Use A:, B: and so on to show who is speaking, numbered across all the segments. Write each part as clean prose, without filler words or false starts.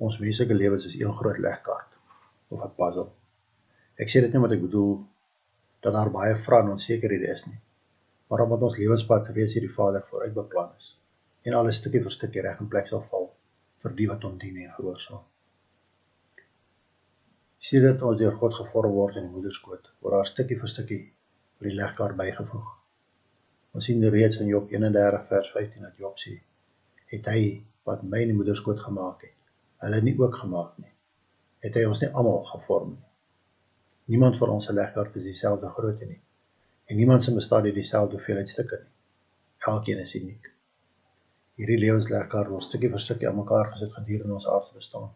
A: Ons menslike lewens is een groot legkaart, of 'n puzzle. Ek sê dit nie omdat ek bedoel, dat daar baie vrae en onsekerhede is nie, maar omdat ons lewenspad reeds hierdie Vader vooruit beplan is, en alles stukkie vir stukkie reg in plek sal val, vir die wat hom dien en gehoorsaam. Sê dat ons deur God gevorm word in die moederskoot, word daar stukkie vir stukkie vir die legkaart bygevoeg. Ons sien reeds in Job 31 vers 15 dat Job sê, het hy wat my in die moederskoot gemaak het, hulle nie ook gemaak nie, het hy ons nie almal gevorm nie. Niemand van ons se legkaart is dieselfde grootte nie, en niemand se bestaan uit dieselfde hoeveelheid stukke nie. Elkeen is uniek. Hierdie lewenslegkaart word stukkie vir stukkie aan mekaar gesit gedurende ons aardse bestaan,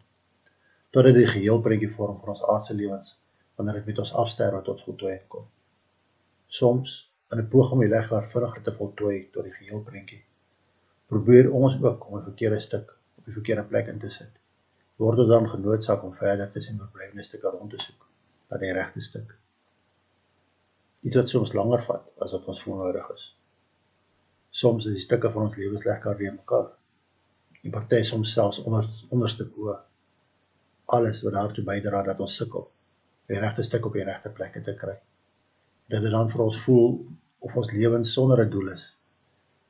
A: totdat die geheelprentjie vorm van ons aardse lewens, wanneer dit met ons afsterwe tot voltooiing kom. Soms, in 'n poging om die legkaart vinniger te voltooi tot die geheelprentjie, probeer ons ook om 'n verkeerde stuk op die verkeerde plek in te sit, word ons dan genoodsaak om verder tussen oorblywende stukke rond te soek, na die regte stuk. Iets wat soms langer vat, as wat ons nodig is. Soms is die stukke van ons lewenslegkaart weer mekaar, en party soms selfs onderste bo, alles wat daartoe bydra dat ons sukkel, die regte stuk op die regte plekke te kry. Dat dit dan vir ons voel, of ons lewens sonder 'n doel is,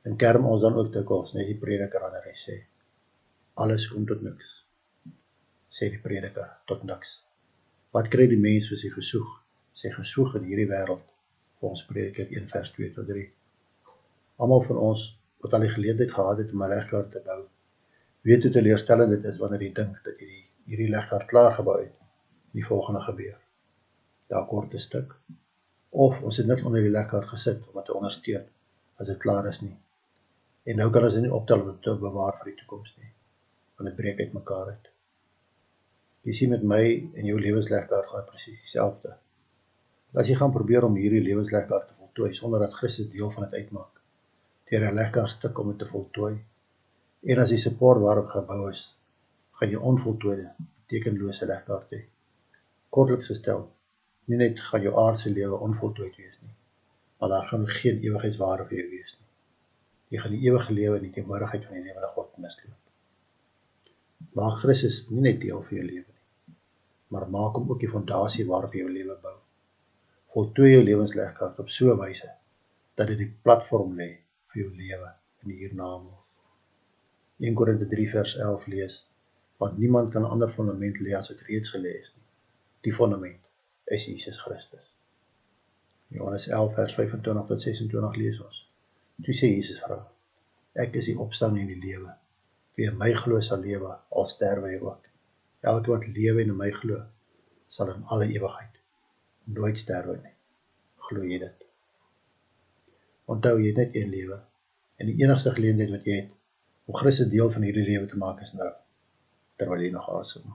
A: en kerm ons dan ook dikwels, net die prediker wanneer hy sê, alles kom tot niks, sê die prediker, tot niks. Wat kry die mens vir sy gesoeg in hierdie wêreld, vir ons Prediker 1 vers 2 tot 3. Almal van ons, wat al die geleentheid gehad het om 'n legkaart te bou, weet hoe teleurstellend dit is wanneer jy dink dat jy hierdie legkaart klaar gebou het, en die volgende gebeur. Daar kort 'n stuk, of ons het net onder die legkaart gesit om dit te ondersteun, as dit klaar is nie. En nou kan ons dit nie optel om dit te bewaar vir die toekoms nie, want dit breek uit mekaar uit. Jy sien met my en jou lewenslegkaart gaan presies dieselfde. As jy gaan probeer om hierdie lewenslegkaart te voltooi, sonder dat Christus deel van dit uitmaak, deur 'n legkaart stuk om dit te voltooi, en as die support waarop gebou is, gaan jy onvoltooide, betekenlose legkaart hê. Kortliks gestel, nie net gaan jou aardse lewe onvoltooid wees nie, maar daar gaan geen ewigheidswaarde vir jou wees nie. Jy gaan die ewige lewe in die teenwoordigheid van die lewende God misloop. Maak Christus nie net deel van jou lewe nie, maar maak hom ook die fondasie waarop jy jou lewe bou. Voltooi jou lewenslegkaart op so 'n wyse, dat dit die platform lê vir jou lewe in die hiernamaals. 1 Korinte 3 vers 11 lees, want niemand kan 'n ander fundament lê as wat reeds gelê is nie. Die fundament is Jesus Christus. Johannes 11 vers 25 tot 26 lees ons. Toe sê Jesus vir hom, ek is die opstanding en die lewe. Wie in my glo sal lewe, al sterwe hy ook. Elke wat lewe en in my glo, sal in alle ewigheid nooit sterwe nie. Glo jy dit? Onthou, jy het net een lewe, en die enigste geleentheid wat jy het, om Christus deel van hierdie lewe te maak is nou, terwyl jy nog asem.